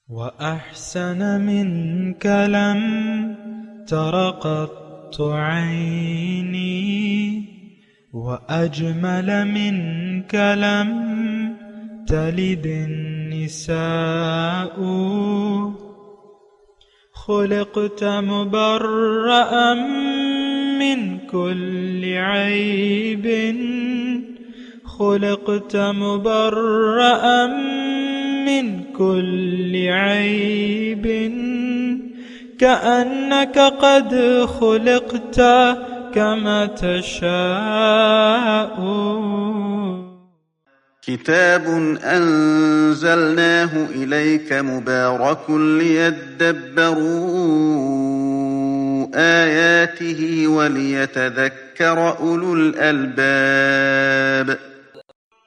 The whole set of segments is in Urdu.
وأحسن منك لم تر قط عيني وأجمل منك لم تلد النساء خلقت مبرأ من كل عيب خلقت مبرأ من كل عيب كأنك قد خلقت كما تشاء. كتاب أنزلناه إليك مبارك ليدبروا آياته وليتذكر أولو الألباب.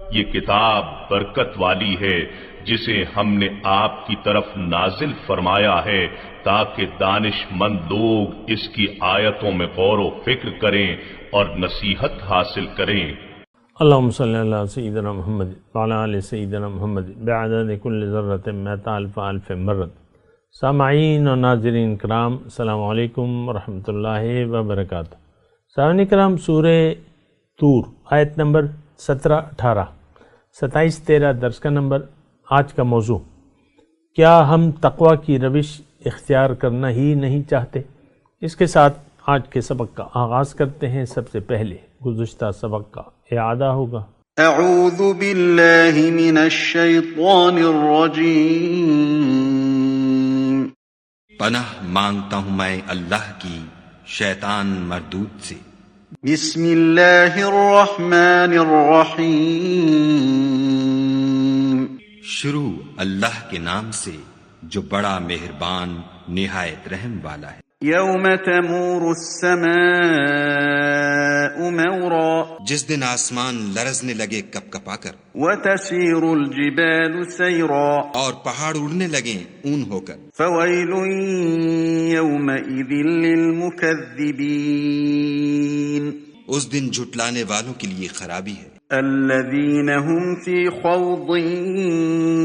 یہ کتاب برکت والی ہے جسے ہم نے آپ کی طرف نازل فرمایا ہے تاکہ دانش مند لوگ اس کی آیتوں میں غور و فکر کریں اور نصیحت حاصل کریں. اللہم صلی اللہ علیہ سیدنا محمد وعلی آل سیدنا محمد بعدد کل ذرۃ مئۃ الف الف مرۃ. سامعین اور ناظرین کرام، السلام علیکم ورحمۃ اللہ وبرکاتہ. سامعین کرام، سورہ طور آیت نمبر 17-18 27-13 درس کا نمبر. آج کا موضوع، کیا ہم تقوی کی روش اختیار کرنا ہی نہیں چاہتے؟ اس کے ساتھ آج کے سبق کا آغاز کرتے ہیں. سب سے پہلے گزشتہ سبق کا اعادہ ہوگا. اعوذ باللہ من الشیطان الرجیم. پناہ مانگتا ہوں میں اللہ کی شیطان مردود سے. بسم اللہ الرحمن الرحیم. شروع اللہ کے نام سے جو بڑا مہربان نہایت رحم والا ہے. یوم تمور السماء مورا. جس دن آسمان لرزنے لگے کپ کپا کر. وتسیر الجبال سیرا. اور پہاڑ اڑنے لگیں اون ہو کر. فویل یومئذ للمکذبین. اس دن جھٹلانے والوں کے لیے خرابی ہے. الذین هم فی خوض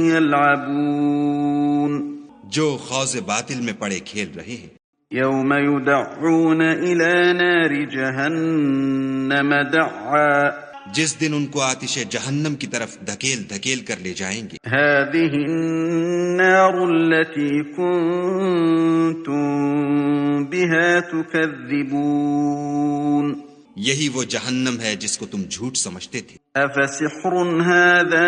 یلعبون. جو خوض باطل میں پڑے کھیل رہے ہیں. یوم یدعون الی نار جہنم دعا. جس دن ان کو آتش جہنم کی طرف دھکیل دھکیل کر لے جائیں گے. هذه النار التي كنتم بها تكذبون. یہی وہ جہنم ہے جس کو تم جھوٹ سمجھتے تھے. افسحر هذا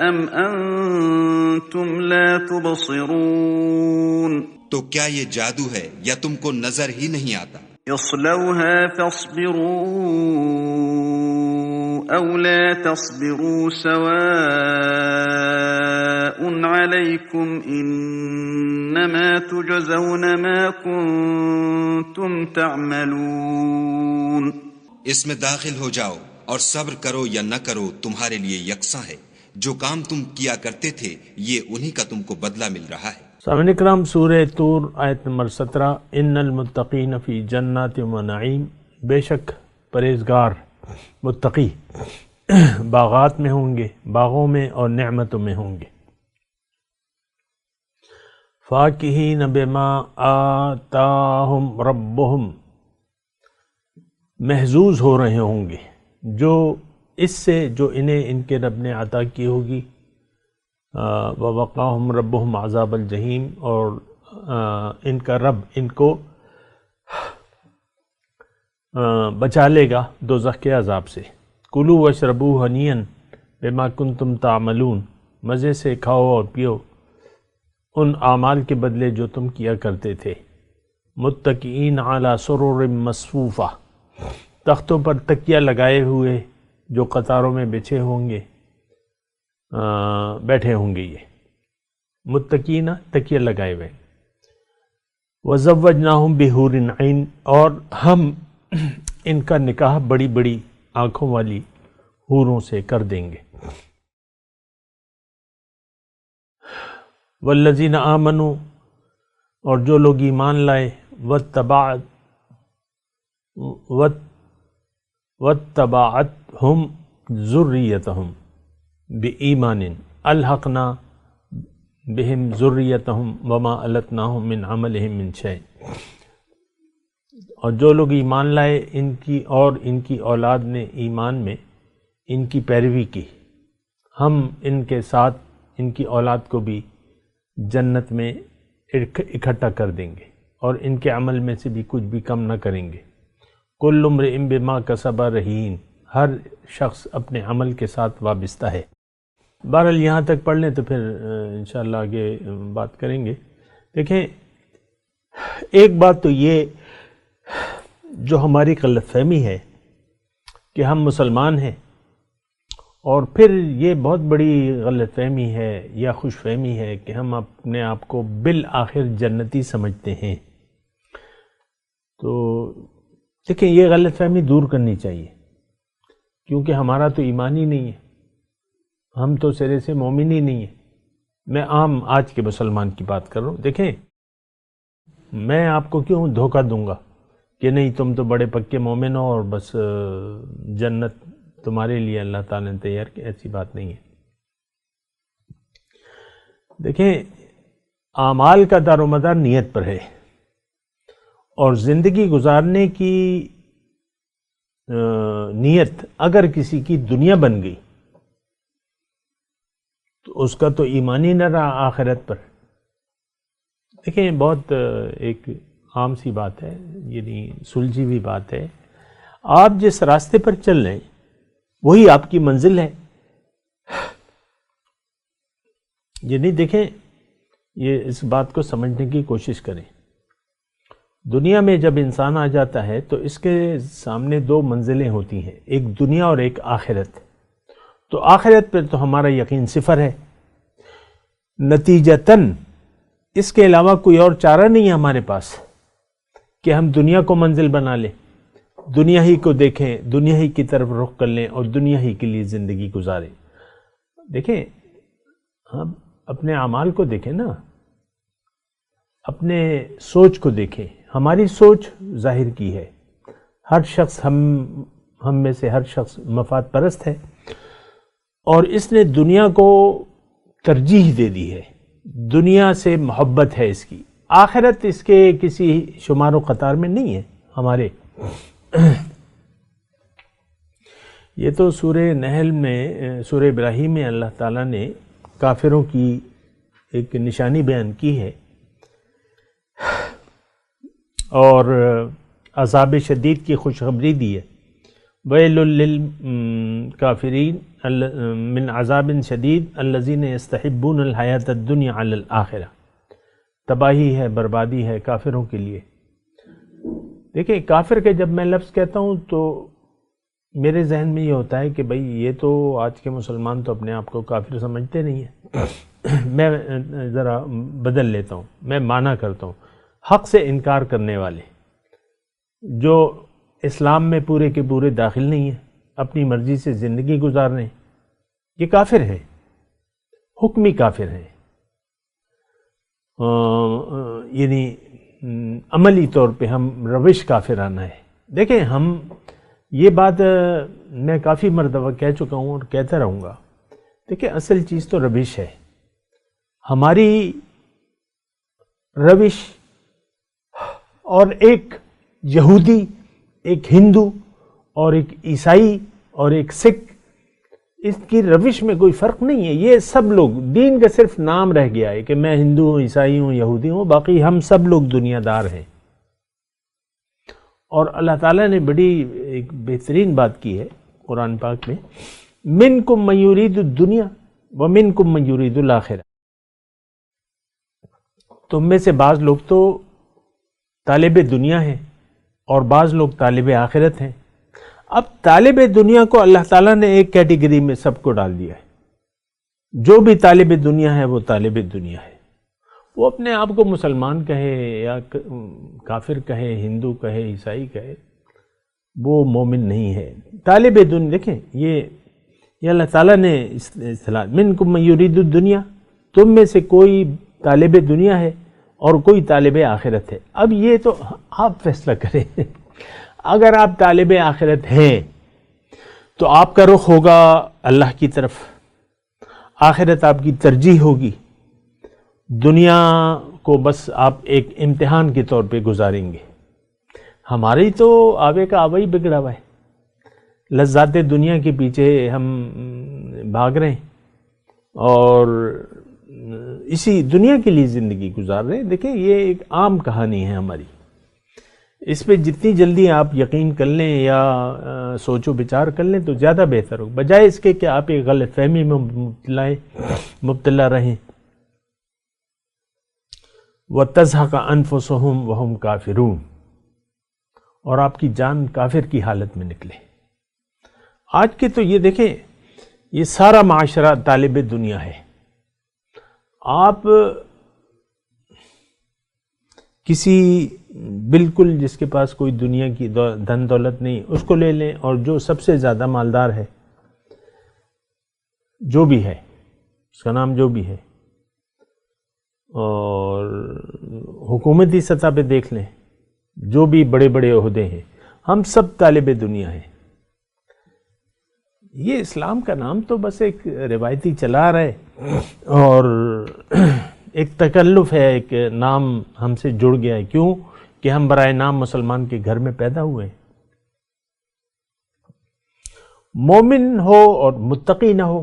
ام انتم لا تبصرون. تو کیا یہ جادو ہے یا تم کو نظر ہی نہیں آتا؟ اصلوها فاصبروا او لا تصبروا سواء عليكم انما تجزون ما كنتم تعملون. اس میں داخل ہو جاؤ اور صبر کرو یا نہ کرو تمہارے لیے یکساں ہے. جو کام تم کیا کرتے تھے یہ انہی کا تم کو بدلہ مل رہا ہے. سامعین کرام، سورہ طور آیت نمبر 17. ان المتقین فی جنات و نعیم. بے شک پرہیزگار متقی باغات میں ہوں گے، باغوں میں اور نعمتوں میں ہوں گے. فاکہین بما آتاہم ربہم. محظوظ ہو رہے ہوں گے جو اس سے جو انہیں ان کے رب نے عطا کی ہوگی. ووقاہم ربہم عذاب الجحیم. اور ان کا رب ان کو بچا لے گا دوزخ کے عذاب سے. کلوا واشربوا ہنیئا بما کنتم تعملون. مزے سے کھاؤ اور پیو ان اعمال کے بدلے جو تم کیا کرتے تھے. متکئین علی سرر مصفوفہ. تختوں پر تکیہ لگائے ہوئے جو قطاروں میں بچھے ہوں گے، بیٹھے ہوں گے. یہ متکئین تکیہ لگائے ہوئے. وزوجناہم بحور عین. اور ہم ان کا نکاح بڑی بڑی آنکھوں والی حوروں سے کر دیں گے. والذین آمنوا. اور جو لوگ ایمان لائے. واتبعتہم ذریتہم بإیمان الحقنا بہم ذریتہم وما التناہم من عملہم من شیء، اور جو لوگ ایمان لائے ان کی اولاد نے ایمان میں ان کی پیروی کی، ہم ان کے ساتھ ان کی اولاد کو بھی جنت میں اکٹھا کر دیں گے اور ان کے عمل میں سے بھی کچھ بھی کم نہ کریں گے۔ کل امرئ بما کسب رہین، ہر شخص اپنے عمل کے ساتھ وابستہ ہے۔ بہرحال یہاں تک پڑھ لیں تو پھر انشاءاللہ آگے بات کریں گے۔ دیکھیں، ایک بات تو یہ جو ہماری غلط فہمی ہے کہ ہم مسلمان ہیں، اور پھر یہ بہت بڑی غلط فہمی ہے یا خوش فہمی ہے کہ ہم اپنے آپ کو بالآخر جنتی سمجھتے ہیں۔ تو دیکھیں، یہ غلط فہمی دور کرنی چاہیے، کیونکہ ہمارا تو ایمان ہی نہیں ہے، ہم تو سرے سے مومن ہی نہیں ہیں۔ میں عام آج کے مسلمان کی بات کر رہا ہوں۔ دیکھیں، میں آپ کو کیوں دھوکہ دوں گا کہ نہیں تم تو بڑے پکے مومن ہو اور بس جنت تمہارے لیے اللہ تعالیٰ نے تیار کی، ایسی بات نہیں ہے۔ دیکھیں، اعمال کا دار و مدار نیت پر ہے، اور زندگی گزارنے کی نیت اگر کسی کی دنیا بن گئی تو اس کا تو ایمان ہی نہ رہا آخرت پر۔ دیکھیں، بہت ایک عام سی بات ہے، یعنی سلجھی ہوئی بات ہے، آپ جس راستے پر چل رہے ہیں وہی آپ کی منزل ہے۔ یعنی دیکھیں، یہ اس بات کو سمجھنے کی کوشش کریں۔ دنیا میں جب انسان آ جاتا ہے تو اس کے سامنے دو منزلیں ہوتی ہیں، ایک دنیا اور ایک آخرت۔ تو آخرت پر تو ہمارا یقین صفر ہے، نتیجتاً اس کے علاوہ کوئی اور چارہ نہیں ہے ہمارے پاس کہ ہم دنیا کو منزل بنا لیں، دنیا ہی کو دیکھیں، دنیا ہی کی طرف رخ کر لیں اور دنیا ہی کے لیے زندگی گزاریں۔ دیکھیں، ہم اپنے اعمال کو دیکھیں نا، اپنے سوچ کو دیکھیں۔ ہماری سوچ ظاہر کی ہے، ہر شخص ہم میں سے ہر شخص مفاد پرست ہے، اور اس نے دنیا کو ترجیح دے دی ہے، دنیا سے محبت ہے اس کی، آخرت اس کے کسی شمار و قطار میں نہیں ہے ہمارے۔ یہ تو سورہ نحل میں، سورہ ابراہیم میں اللہ تعالیٰ نے کافروں کی ایک نشانی بیان کی ہے، اور عذاب شدید کی خوشخبری دی ہے۔ وَيْلٌ لِّلْكَافِرِينَ مِنْ عَذَابٍ شَدِيدٍ الَّذِينَ يَسْتَحِبُّونَ الْحَيَاةَ الدُّنْيَا عَلَى الْآخِرَةِ، تباہی ہے، بربادی ہے کافروں کے لیے۔ دیکھیں، کافر کے جب میں لفظ کہتا ہوں تو میرے ذہن میں یہ ہوتا ہے کہ بھئی یہ تو آج کے مسلمان تو اپنے آپ کو کافر سمجھتے نہیں ہیں۔ میں ذرا بدل لیتا ہوں، میں معنی کرتا ہوں، حق سے انکار کرنے والے جو اسلام میں پورے کے پورے داخل نہیں ہیں، اپنی مرضی سے زندگی گزار رہے ہیں، یہ کافر ہیں، حکمی کافر ہیں۔ یعنی عملی طور پہ ہم روش کافرانہ ہے۔ دیکھیں، ہم یہ بات میں کافی مرتبہ کہہ چکا ہوں اور کہتا رہوں گا۔ دیکھیں، اصل چیز تو روش ہے، ہماری روش، اور ایک یہودی، ایک ہندو اور ایک عیسائی اور ایک سکھ، اس کی روش میں کوئی فرق نہیں ہے۔ یہ سب لوگ، دین کا صرف نام رہ گیا ہے کہ میں ہندو ہوں، عیسائی ہوں، یہودی ہوں، باقی ہم سب لوگ دنیا دار ہیں۔ اور اللہ تعالیٰ نے بڑی ایک بہترین بات کی ہے قرآن پاک میں، منکم من یرید الدنیا ومنکم من یرید الآخرہ، تم میں سے بعض لوگ تو طالب دنیا ہیں اور بعض لوگ طالب آخرت ہیں۔ اب طالب دنیا کو اللہ تعالیٰ نے ایک کیٹیگری میں سب کو ڈال دیا ہے، جو بھی طالب دنیا ہے وہ طالب دنیا ہے، وہ اپنے آپ کو مسلمان کہے یا کافر کہے، ہندو کہے، عیسائی کہے، وہ مومن نہیں ہے۔ طالب دنیا، دیکھیں، یہ اللہ تعالیٰ نے اصطلاح، منکم من یرید الدنیا، تم میں سے کوئی طالب دنیا ہے اور کوئی طالب آخرت ہے۔ اب یہ تو آپ فیصلہ کریں، اگر آپ طالب آخرت ہیں تو آپ کا رخ ہوگا اللہ کی طرف، آخرت آپ کی ترجیح ہوگی، دنیا کو بس آپ ایک امتحان کے طور پہ گزاریں گے. ہماری تو آوے کا آوا ہی بگڑا ہوا ہے. لذات دنیا کے پیچھے ہم بھاگ رہے ہیں اور اسی دنیا کے لیے زندگی گزار رہے ہیں. دیکھیں یہ ایک عام کہانی ہے ہماری. اس پہ جتنی جلدی آپ یقین کر لیں یا سوچ و بچار کر لیں تو زیادہ بہتر ہو، بجائے اس کے کہ آپ ایک غلط فہمی میں مبتلا رہیں. وَتَزْهَقَ أَنفُسُهُمْ وَهُمْ كَافِرُونَ، اور آپ کی جان کافر کی حالت میں نکلے. آج کے تو یہ دیکھیں یہ سارا معاشرہ طالب دنیا ہے. آپ کسی بالکل جس کے پاس کوئی دنیا کی دھن دولت نہیں اس کو لے لیں، اور جو سب سے زیادہ مالدار ہے جو بھی ہے اس کا نام جو بھی ہے، اور حکومتی سطح پہ دیکھ لیں جو بھی بڑے بڑے عہدے ہیں، ہم سب طالب دنیا ہیں. یہ اسلام کا نام تو بس ایک روایتی چلا رہا ہے اور ایک تکلف ہے، ایک نام ہم سے جڑ گیا ہے. کیوں کہ ہم برائے نام مسلمان کے گھر میں پیدا ہوئے ہیں. مومن ہو اور متقی نہ ہو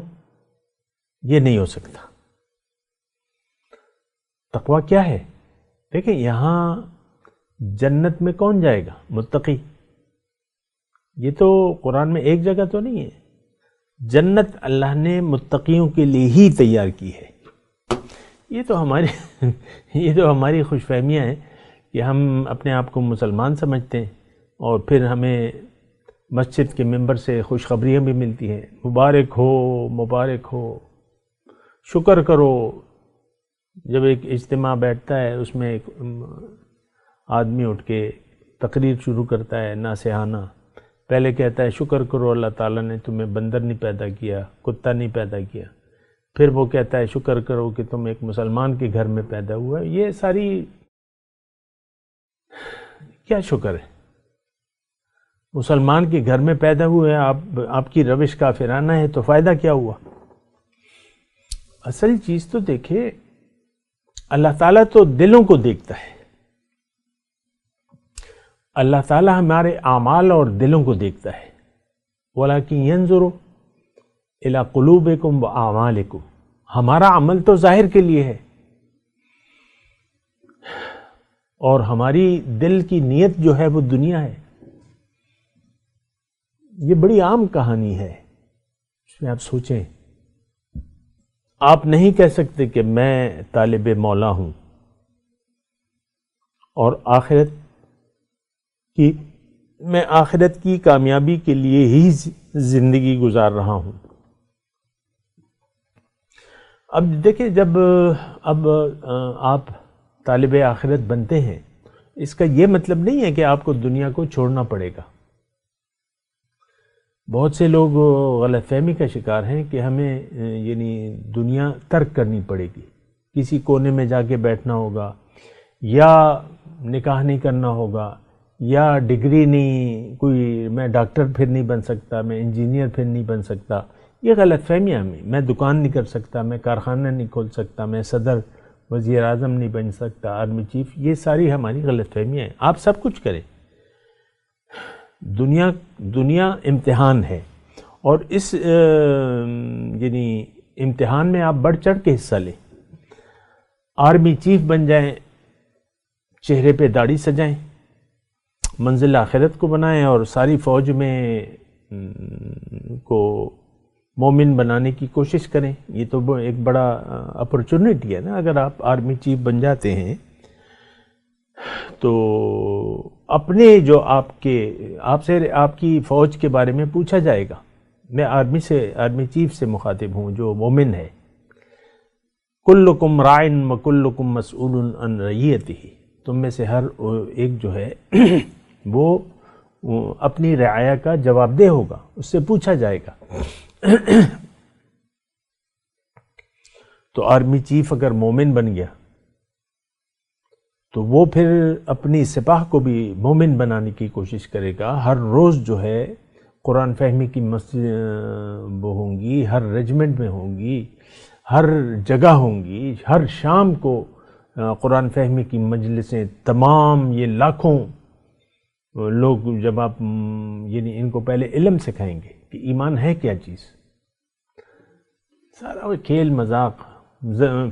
یہ نہیں ہو سکتا. تقویٰ کیا ہے؟ دیکھیں یہاں جنت میں کون جائے گا؟ متقی. یہ تو قرآن میں ایک جگہ تو نہیں ہے. جنت اللہ نے متقیوں کے لیے ہی تیار کی ہے. یہ تو ہماری خوش فہمیاں ہیں کہ ہم اپنے آپ کو مسلمان سمجھتے ہیں اور پھر ہمیں مسجد کے ممبر سے خوشخبریاں بھی ملتی ہیں، مبارک ہو مبارک ہو، شکر کرو. جب ایک اجتماع بیٹھتا ہے اس میں ایک آدمی اٹھ کے تقریر شروع کرتا ہے ناصحانہ. پہلے کہتا ہے شکر کرو اللہ تعالیٰ نے تمہیں بندر نہیں پیدا کیا، کتا نہیں پیدا کیا. پھر وہ کہتا ہے شکر کرو کہ تم ایک مسلمان کے گھر میں پیدا ہوا. یہ ساری کیا شکر ہے؟ مسلمان کے گھر میں پیدا ہوئے، آپ کی روش کافرانہ ہے تو فائدہ کیا ہوا؟ اصل چیز تو دیکھیں اللہ تعالیٰ تو دلوں کو دیکھتا ہے. اللہ تعالیٰ ہمارے اعمال اور دلوں کو دیکھتا ہے. وَلَكِنْ يَنْظُرُ إِلَىٰ قُلُوبِكُمْ وَأَعْمَالِكُمْ. ہمارا عمل تو ظاہر کے لیے ہے اور ہماری دل کی نیت جو ہے وہ دنیا ہے. یہ بڑی عام کہانی ہے، اس میں آپ سوچیں. آپ نہیں کہہ سکتے کہ میں طالب مولا ہوں اور میں آخرت کی کامیابی کے لیے ہی زندگی گزار رہا ہوں. اب دیکھیں جب آپ طالب آخرت بنتے ہیں اس کا یہ مطلب نہیں ہے کہ آپ کو دنیا کو چھوڑنا پڑے گا. بہت سے لوگ غلط فہمی کا شکار ہیں کہ ہمیں یعنی دنیا ترک کرنی پڑے گی، کسی کونے میں جا کے بیٹھنا ہوگا، یا نکاح نہیں کرنا ہوگا، یا ڈگری نہیں، کوئی میں ڈاکٹر پھر نہیں بن سکتا، میں انجینئر پھر نہیں بن سکتا. یہ غلط فہمیاں ہمیں. میں دکان نہیں کر سکتا، میں کارخانہ نہیں کھول سکتا، میں صدر وزیر اعظم نہیں بن سکتا، آرمی چیف. یہ ساری ہماری غلط فہمیاں ہیں. آپ سب کچھ کریں. دنیا امتحان ہے اور اس یعنی امتحان میں آپ بڑھ چڑھ کے حصہ لیں. آرمی چیف بن جائیں، چہرے پہ داڑھی سجائیں، منزل آخرت کو بنائیں اور ساری فوج میں کو مومن بنانے کی کوشش کریں. یہ تو ایک بڑا اپرچونٹی ہے نا. اگر آپ آرمی چیف بن جاتے ہیں تو اپنے جو آپ سے آپ کی فوج کے بارے میں پوچھا جائے گا. میں آرمی چیف سے مخاطب ہوں جو مومن ہے. کلکم راعٍ وکلکم مسئول عن رعیتہ. تم میں سے ہر ایک جو ہے وہ اپنی رعایا کا جواب دہ ہوگا، اس سے پوچھا جائے گا. تو آرمی چیف اگر مومن بن گیا تو وہ پھر اپنی سپاہ کو بھی مومن بنانے کی کوشش کرے گا. ہر روز جو ہے قرآن فہمی کی مسجد وہ ہوں گی، ہر ریجمنٹ میں ہوں گی، ہر جگہ ہوں گی، ہر شام کو قرآن فہمی کی مجلسیں، تمام یہ لاکھوں لوگ جب آپ یعنی ان کو پہلے علم سکھائیں گے کہ ایمان ہے کیا چیز، سارا وہ کھیل مذاق،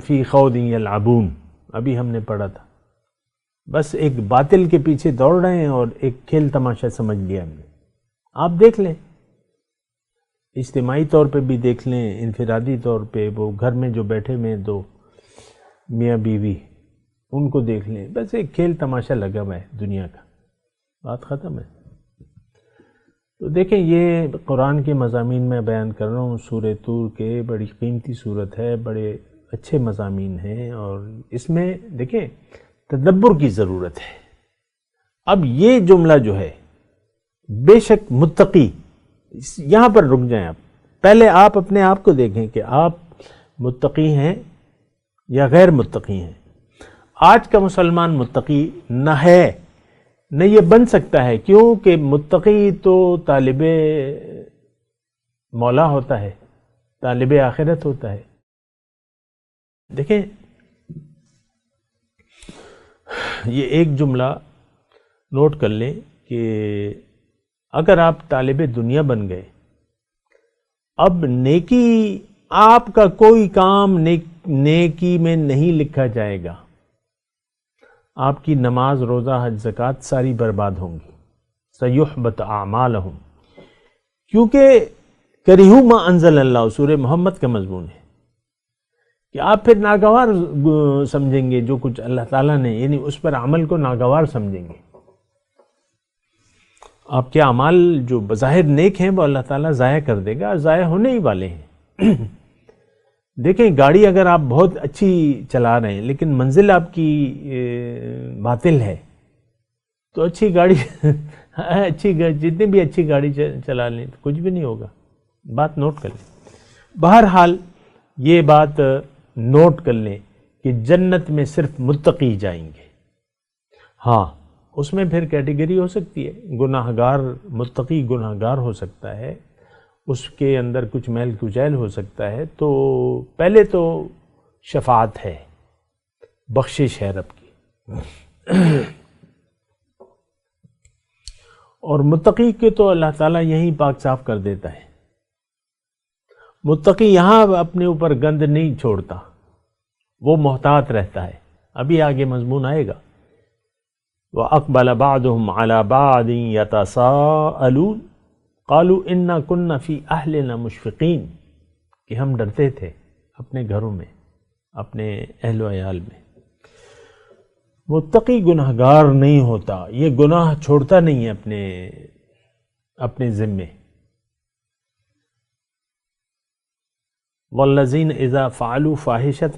فی خوض یلعبون ابھی ہم نے پڑھا تھا، بس ایک باطل کے پیچھے دوڑ رہے ہیں اور ایک کھیل تماشا سمجھ لیا ہم نے۔ آپ دیکھ لیں، اجتماعی طور پہ بھی دیکھ لیں، انفرادی طور پہ وہ گھر میں جو بیٹھے ہوئے دو میاں بیوی، ان کو دیکھ لیں، بس ایک کھیل تماشا لگا ہوا ہے دنیا کا، بات ختم ہے۔ تو دیکھیں یہ قرآن کے مضامین میں بیان کر رہا ہوں، سورہ طور کے، بڑی قیمتی صورت ہے، بڑے اچھے مضامین ہیں، اور اس میں دیکھیں تدبر کی ضرورت ہے۔ اب یہ جملہ جو ہے، بے شک متقی، یہاں پر رک جائیں آپ، پہلے آپ اپنے آپ کو دیکھیں کہ آپ متقی ہیں یا غیر متقی ہیں۔ آج کا مسلمان متقی نہ ہے، نہ یہ بن سکتا ہے، کیونکہ متقی تو طالب مولا ہوتا ہے، طالب آخرت ہوتا ہے۔ دیکھیں یہ ایک جملہ نوٹ کر لیں کہ اگر آپ طالب دنیا بن گئے، اب نیکی، آپ کا کوئی کام نیکی میں نہیں لکھا جائے گا، آپ کی نماز، روزہ، حج، زکوٰۃ ساری برباد ہوں گی، سیحبط اعمالہم، کیونکہ کرہوا ما انزل اللہ، سورہ محمد کا مضمون ہے کہ آپ پھر ناگوار سمجھیں گے جو کچھ اللہ تعالیٰ نے، یعنی اس پر عمل کو ناگوار سمجھیں گے۔ آپ کے اعمال جو بظاہر نیک ہیں وہ اللہ تعالیٰ ضائع کر دے گا، ضائع ہونے ہی والے ہیں۔ دیکھیں گاڑی اگر آپ بہت اچھی چلا رہے ہیں لیکن منزل آپ کی باطل ہے، تو اچھی گاڑی جتنی بھی اچھی گاڑی چلا لیں تو کچھ بھی نہیں ہوگا۔ بات نوٹ کر لیں۔ بہرحال یہ بات نوٹ کر لیں کہ جنت میں صرف متقی جائیں گے۔ ہاں اس میں پھر کیٹیگری ہو سکتی ہے، گناہ گار، متقی گناہ گار ہو سکتا ہے، اس کے اندر کچھ میل کچیل ہو سکتا ہے، تو پہلے تو شفاعت ہے، بخشش ہے رب کی، اور متقی کے تو اللہ تعالیٰ یہیں پاک صاف کر دیتا ہے۔ متقی یہاں اپنے اوپر گند نہیں چھوڑتا، وہ محتاط رہتا ہے۔ ابھی آگے مضمون آئے گا، وَأَقْبَلَ بَعْضُهُمْ عَلَى بَعْضٍ يَتَسَاءَلُونَ قَالُوا إِنَّا كُنَّا فِي أَهْلِنَا مُشْفِقِينَ، کہ ہم ڈرتے تھے اپنے گھروں میں، اپنے اہل و عیال میں۔ متقی گناہ گار نہیں ہوتا، یہ گناہ چھوڑتا نہیں ہے اپنے ذمے۔ وَالَّذِينَ إِذَا فَعَلُوا فَاحِشَةً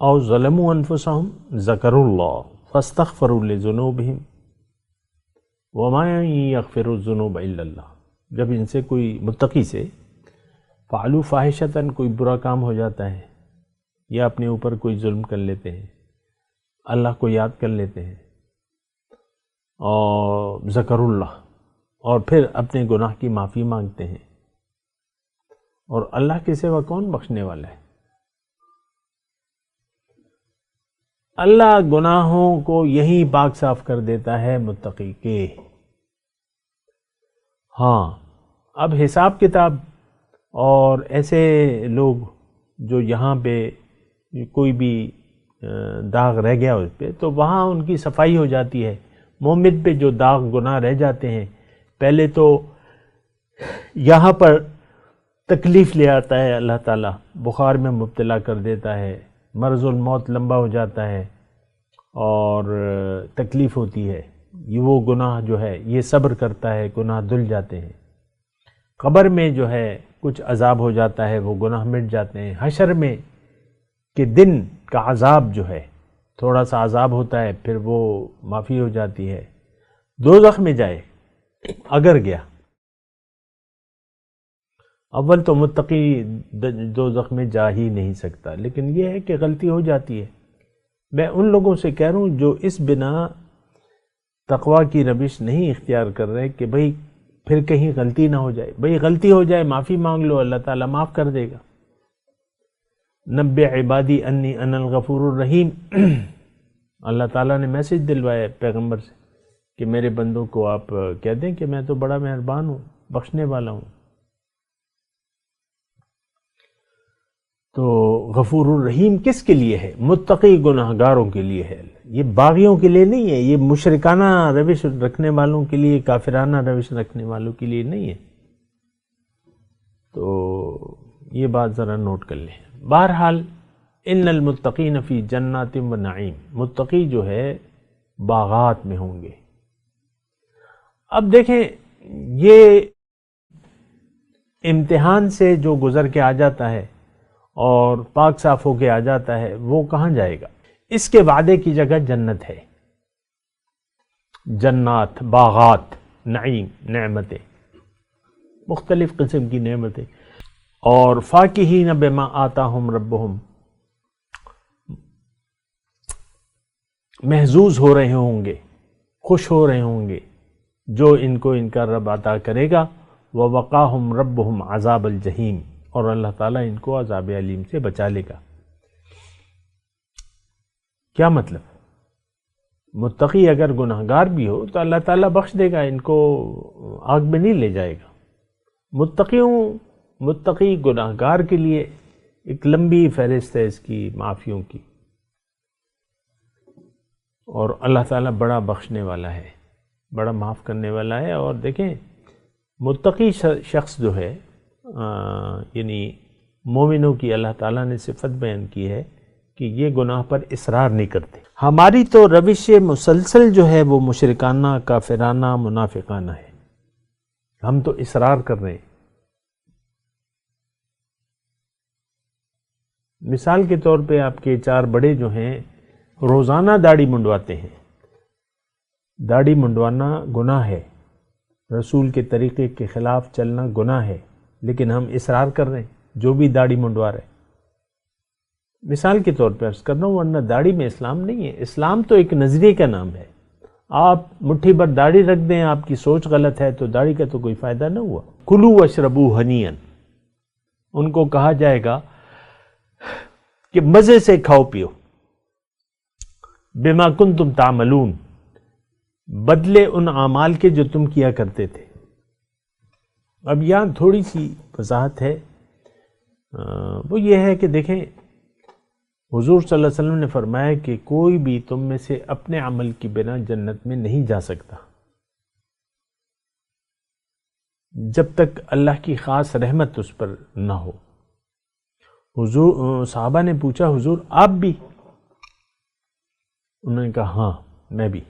أَوْ ظَلَمُوا أَنفُسَهُمْ ذَكَرُوا اللَّهَ فَاسْتَغْفَرُوا لِذُنُوبِهِمْ وَمَا يَغْفِرُ الذُّنُوبَ إِلَّا اللَّهُ، جب ان سے کوئی متقی سے فعلوا فاحشةً کوئی برا کام ہو جاتا ہے، یا اپنے اوپر کوئی ظلم کر لیتے ہیں، اللہ کو یاد کر لیتے ہیں، اور ذکر اللہ، اور پھر اپنے گناہ کی معافی مانگتے ہیں، اور اللہ کے سوا کون بخشنے والا ہے؟ اللہ گناہوں کو یہی پاک صاف کر دیتا ہے متقی کے۔ ہاں اب حساب کتاب اور ایسے لوگ جو یہاں پہ کوئی بھی داغ رہ گیا اس پہ، تو وہاں ان کی صفائی ہو جاتی ہے۔ مومن پہ جو داغ گناہ رہ جاتے ہیں، پہلے تو یہاں پر تکلیف لے آتا ہے اللہ تعالیٰ، بخار میں مبتلا کر دیتا ہے، مرض الموت لمبا ہو جاتا ہے اور تکلیف ہوتی ہے، یہ وہ گناہ جو ہے یہ صبر کرتا ہے، گناہ دھل جاتے ہیں۔ قبر میں جو ہے کچھ عذاب ہو جاتا ہے، وہ گناہ مٹ جاتے ہیں۔ حشر میں کے دن کا عذاب جو ہے، تھوڑا سا عذاب ہوتا ہے، پھر وہ معافی ہو جاتی ہے۔ دوزخ میں جائے اگر گیا، اول تو متقی دوزخ میں جا ہی نہیں سکتا، لیکن یہ ہے کہ غلطی ہو جاتی ہے۔ میں ان لوگوں سے کہہ رہا ہوں جو اس بنا تقوی کی روش نہیں اختیار کر رہے کہ بھئی پھر کہیں غلطی نہ ہو جائے، بھئی غلطی ہو جائے معافی مانگ لو، اللہ تعالیٰ معاف کر دے گا۔ نبئ عبادی انی انا الغفور الرحیم. اللہ تعالیٰ نے میسج دلوایا پیغمبر سے کہ میرے بندوں کو آپ کہہ دیں کہ میں تو بڑا مہربان ہوں، بخشنے والا ہوں. تو غفور الرحیم کس کے لیے ہے؟ متقی گناہگاروں کے لیے ہے. یہ باغیوں کے لیے نہیں ہے، یہ مشرکانہ روش رکھنے والوں کے لیے، کافرانہ روش رکھنے والوں کے لیے نہیں ہے. تو یہ بات ذرا نوٹ کر لیں. بہرحال ان المتقین فی جنات و نعیم، متقی جو ہے باغات میں ہوں گے. اب دیکھیں یہ امتحان سے جو گزر کے آ جاتا ہے اور پاک صاف ہو کے آ جاتا ہے وہ کہاں جائے گا؟ اس کے وعدے کی جگہ جنت ہے. جنات، باغات، نعیم، نعمتیں، مختلف قسم کی نعمتیں. اور فاکہین بما آتاہم ربہم، محظوظ ہو رہے ہوں گے، خوش ہو رہے ہوں گے جو ان کو ان کا رب عطا کرے گا. ووقاہم ربہم عذاب الجحیم، اور اللہ تعالیٰ ان کو عذاب علیم سے بچا لے گا. کیا مطلب؟ متقی اگر گناہگار بھی ہو تو اللہ تعالیٰ بخش دے گا، ان کو آگ میں نہیں لے جائے گا. متقی گناہگار کے لیے ایک لمبی فہرست ہے اس کی معافیوں کی، اور اللہ تعالیٰ بڑا بخشنے والا ہے، بڑا معاف کرنے والا ہے. اور دیکھیں متقی شخص جو ہے یعنی مومنوں کی اللہ تعالیٰ نے صفت بیان کی ہے کہ یہ گناہ پر اصرار نہیں کرتے. ہماری تو روش مسلسل جو ہے وہ مشرکانہ، کافرانہ، منافقانہ ہے. ہم تو اصرار کر رہے ہیں. مثال کے طور پہ آپ کے 4 بڑے جو ہیں روزانہ داڑھی منڈواتے ہیں. داڑھی منڈوانا گناہ ہے، رسول کے طریقے کے خلاف چلنا گناہ ہے، لیکن ہم اصرار کر رہے ہیں جو بھی داڑھی منڈوا رہے. مثال کے طور پہ عرض کر رہا ہوں، ورنہ داڑھی میں اسلام نہیں ہے. اسلام تو ایک نظریے کا نام ہے. آپ مٹھی بھر داڑھی رکھ دیں، آپ کی سوچ غلط ہے تو داڑھی کا تو کوئی فائدہ نہ ہوا. کلوا واشربوا ہنیئا، ان کو کہا جائے گا کہ مزے سے کھاؤ پیو. بما کنتم تعملون، بدلے ان اعمال کے جو تم کیا کرتے تھے. اب یہاں تھوڑی سی وضاحت ہے، وہ یہ ہے کہ دیکھیں حضور صلی اللہ علیہ وسلم نے فرمایا کہ کوئی بھی تم میں سے اپنے عمل کی بنا جنت میں نہیں جا سکتا جب تک اللہ کی خاص رحمت اس پر نہ ہو. حضور صحابہ نے پوچھا حضور آپ بھی؟ انہوں نے کہا ہاں میں بھی،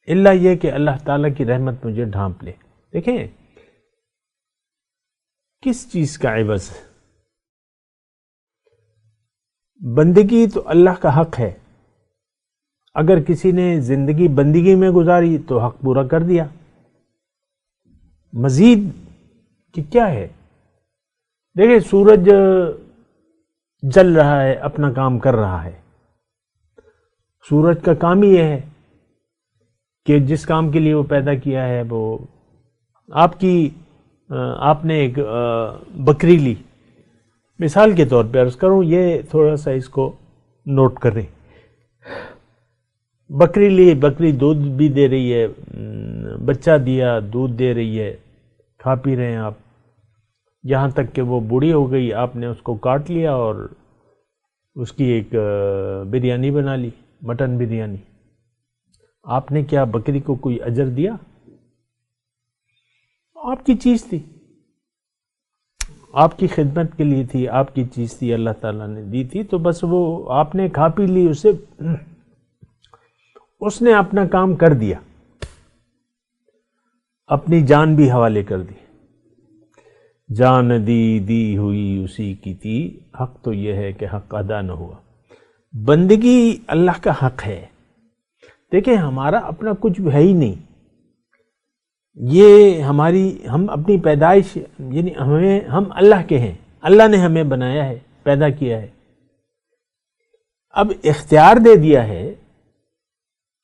الا یہ کہ اللہ تعالیٰ کی رحمت مجھے ڈھانپ لے. دیکھیں کس چیز کا عوض؟ بندگی تو اللہ کا حق ہے. اگر کسی نے زندگی بندگی میں گزاری تو حق پورا کر دیا. مزید کہ کیا ہے؟ دیکھیں سورج جل رہا ہے، اپنا کام کر رہا ہے. سورج کا کام ہی یہ ہے کہ جس کام کے لیے وہ پیدا کیا ہے وہ آپ نے ایک بکری لی، مثال کے طور پہ عرض کروں، یہ تھوڑا سا اس کو نوٹ کریں. بکری لی، بکری دودھ بھی دے رہی ہے، بچہ دیا، دودھ دے رہی ہے، کھا پی رہے ہیں آپ، یہاں تک کہ وہ بوڑھی ہو گئی. آپ نے اس کو کاٹ لیا اور اس کی ایک بریانی بنا لی، مٹن بریانی. آپ نے کیا بکری کو کوئی اجر دیا؟ آپ کی چیز تھی، آپ کی خدمت کے لیے تھی، آپ کی چیز تھی، اللہ تعالیٰ نے دی تھی، تو بس وہ آپ نے کھا پی لی، اس نے اپنا کام کر دیا، اپنی جان بھی حوالے کر دی. جان دی ہوئی اسی کی تھی، حق تو یہ ہے کہ حق ادا نہ ہوا. بندگی اللہ کا حق ہے. دیکھیں ہمارا اپنا کچھ بھی ہے ہی نہیں. یہ ہم اپنی پیدائش یعنی ہم اللہ کے ہیں، اللہ نے ہمیں بنایا ہے، پیدا کیا ہے. اب اختیار دے دیا ہے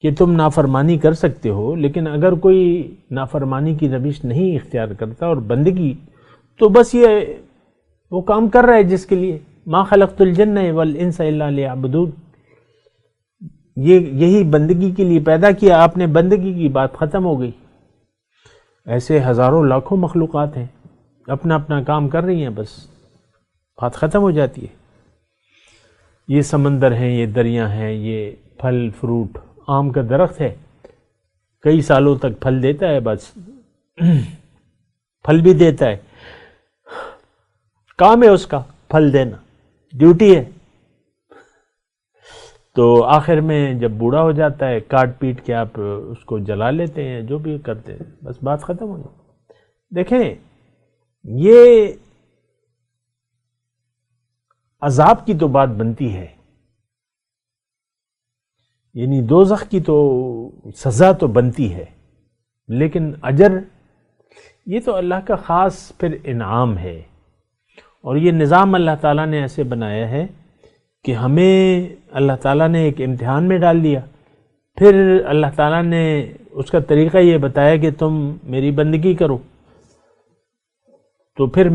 کہ تم نافرمانی کر سکتے ہو، لیکن اگر کوئی نافرمانی کی روش نہیں اختیار کرتا اور بندگی، تو بس یہ وہ کام کر رہا ہے جس کے لیے ما خلقت الجن والانس الا لیعبدون، یہی بندگی کے لیے پیدا کیا آپ نے، بندگی کی بات ختم ہو گئی۔ ایسے ہزاروں لاکھوں مخلوقات ہیں، اپنا اپنا کام کر رہی ہیں، بس بات ختم ہو جاتی ہے۔ یہ سمندر ہیں، یہ دریا ہیں، یہ پھل فروٹ، آم کا درخت ہے، کئی سالوں تک پھل دیتا ہے، بس پھل بھی دیتا ہے، کام ہے اس کا پھل دینا، ڈیوٹی ہے۔ تو آخر میں جب بوڑھا ہو جاتا ہے، کاٹ پیٹ کے آپ اس کو جلا لیتے ہیں، جو بھی کرتے ہیں، بس بات ختم ہو جاتی۔ دیکھیں، یہ عذاب کی تو بات بنتی ہے، یعنی دوزخ کی تو سزا تو بنتی ہے، لیکن اجر یہ تو اللہ کا خاص پھر انعام ہے۔ اور یہ نظام اللہ تعالیٰ نے ایسے بنایا ہے کہ ہمیں اللہ تعالیٰ نے ایک امتحان میں ڈال دیا، پھر اللہ تعالیٰ نے اس کا طریقہ یہ بتایا کہ تم میری بندگی کرو، تو پھر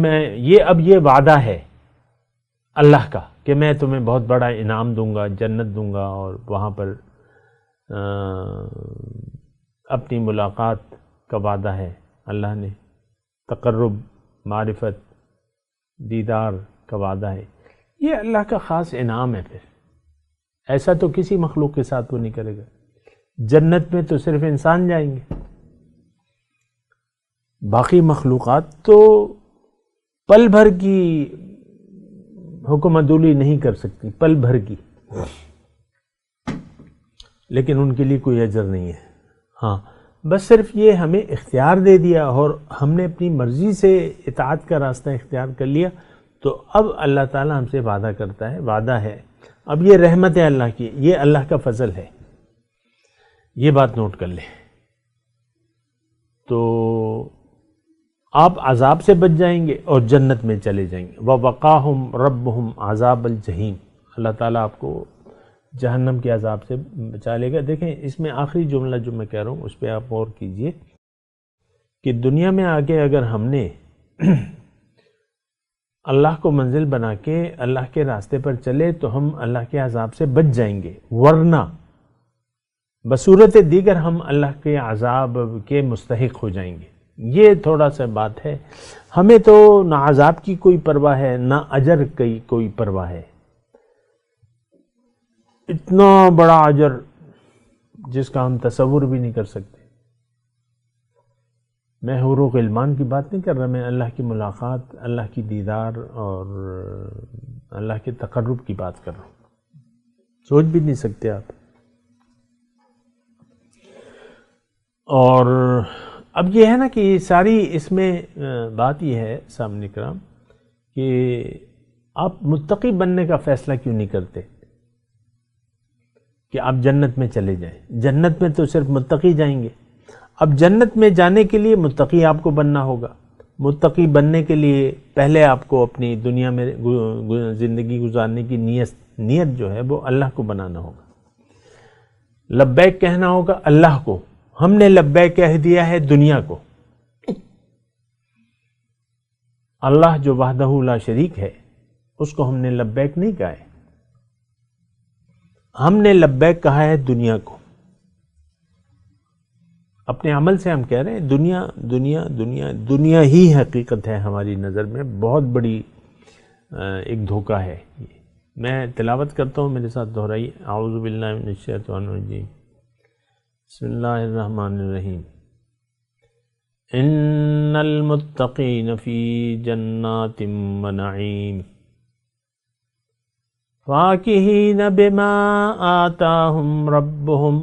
اب یہ وعدہ ہے اللہ کا کہ میں تمہیں بہت بڑا انعام دوں گا، جنت دوں گا، اور وہاں پر اپنی ملاقات کا وعدہ ہے اللہ نے، تقرب، معرفت، دیدار کا وعدہ ہے۔ یہ اللہ کا خاص انعام ہے۔ پھر ایسا تو کسی مخلوق کے ساتھ وہ نہیں کرے گا۔ جنت میں تو صرف انسان جائیں گے، باقی مخلوقات تو پل بھر کی حکم عدولی نہیں کر سکتی، پل بھر کی، لیکن ان کے لیے کوئی اجر نہیں ہے۔ ہاں، بس صرف یہ ہمیں اختیار دے دیا اور ہم نے اپنی مرضی سے اطاعت کا راستہ اختیار کر لیا، تو اب اللہ تعالیٰ ہم سے وعدہ کرتا ہے، وعدہ ہے، اب یہ رحمت ہے اللہ کی، یہ اللہ کا فضل ہے، یہ بات نوٹ کر لیں۔ تو آپ عذاب سے بچ جائیں گے اور جنت میں چلے جائیں گے۔ وَوَقَاهُمْ رَبُّهُمْ عَذَابَ الْجَحِيمِ، اللہ تعالیٰ آپ کو جہنم کے عذاب سے بچا لے گا۔ دیکھیں، اس میں آخری جملہ جو میں کہہ رہا ہوں اس پہ آپ غور کیجئے کہ دنیا میں آگے اگر ہم نے اللہ کو منزل بنا کے اللہ کے راستے پر چلے تو ہم اللہ کے عذاب سے بچ جائیں گے، ورنہ بصورت دیگر ہم اللہ کے عذاب کے مستحق ہو جائیں گے۔ یہ تھوڑا سا بات ہے، ہمیں تو نہ عذاب کی کوئی پرواہ ہے، نہ اجر کی کوئی پرواہ ہے۔ اتنا بڑا اجر جس کا ہم تصور بھی نہیں کر سکتے۔ میں حور و غلمان کی بات نہیں کر رہا، میں اللہ کی ملاقات، اللہ کی دیدار اور اللہ کے تقرب کی بات کر رہا ہوں، سوچ بھی نہیں سکتے آپ۔ اور اب یہ ہے نا کہ ساری اس میں بات یہ ہے سامنے کرام کہ آپ متقی بننے کا فیصلہ کیوں نہیں کرتے کہ آپ جنت میں چلے جائیں؟ جنت میں تو صرف متقی جائیں گے۔ اب جنت میں جانے کے لیے متقی آپ کو بننا ہوگا۔ متقی بننے کے لیے پہلے آپ کو اپنی دنیا میں زندگی گزارنے کی نیت جو ہے وہ اللہ کو بنانا ہوگا، لبیک کہنا ہوگا اللہ کو۔ ہم نے لبیک کہہ دیا ہے دنیا کو، اللہ جو وحدہ لا شریک ہے اس کو ہم نے لبیک نہیں کہا ہے، ہم نے لبیک کہا ہے دنیا کو۔ اپنے عمل سے ہم کہہ رہے ہیں دنیا دنیا دنیا دنیا ہی حقیقت ہے ہماری نظر میں، بہت بڑی ایک دھوکہ ہے۔ میں تلاوت کرتا ہوں، میرے ساتھ دہرائیے۔ اعوذ باللہ من الشیطان الرجیم، بسم اللہ الرحمن الرحیم۔ ان المتقین فی جنات و نعیم فاکہین بما آتاہم ربہم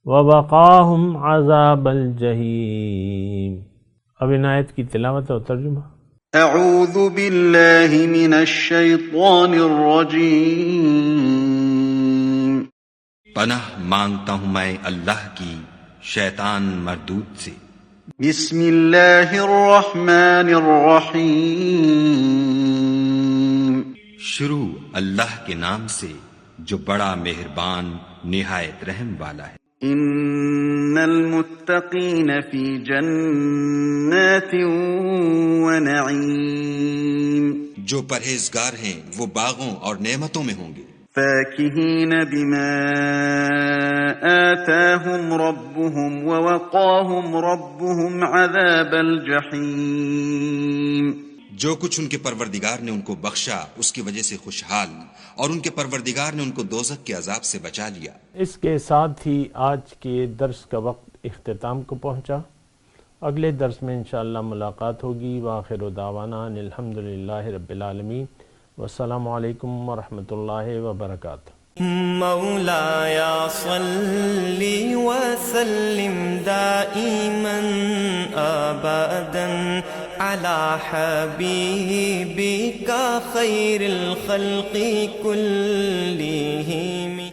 ووقاہم عذاب الجحیم۔ اب ان آیت کی تلاوت اور ترجمہ۔ اعوذ باللہ من الشیطان الرجیم۔ پناہ مانگتا ہوں میں اللہ کی شیطان مردود سے۔ بسم اللہ الرحمن الرحیم۔ شروع اللہ کے نام سے جو بڑا مہربان نہایت رحم والا ہے۔ ان المتقین فی جنات و نعیم۔ جو پرہیزگار ہیں وہ باغوں اور نعمتوں میں ہوں گے، فاكهين بما آتاهم ربهم ووقاهم ربهم عذاب الجحيم. جو کچھ ان کے پروردگار نے ان کو بخشا اس کی وجہ سے خوشحال، اور ان کے پروردگار نے ان کو دوزخ کے عذاب سے بچا لیا. اس کے ساتھ ہی آج کے درس کا وقت اختتام کو پہنچا. اگلے درس میں انشاءاللہ ملاقات ہوگی. وآخر دعوانا ان الحمدللہ رب العالمین. والسلام علیکم ورحمۃ اللہ وبرکاتہ. مولاي صل وسلم دائما أبدا على حبيبك خير الخلق كلهم.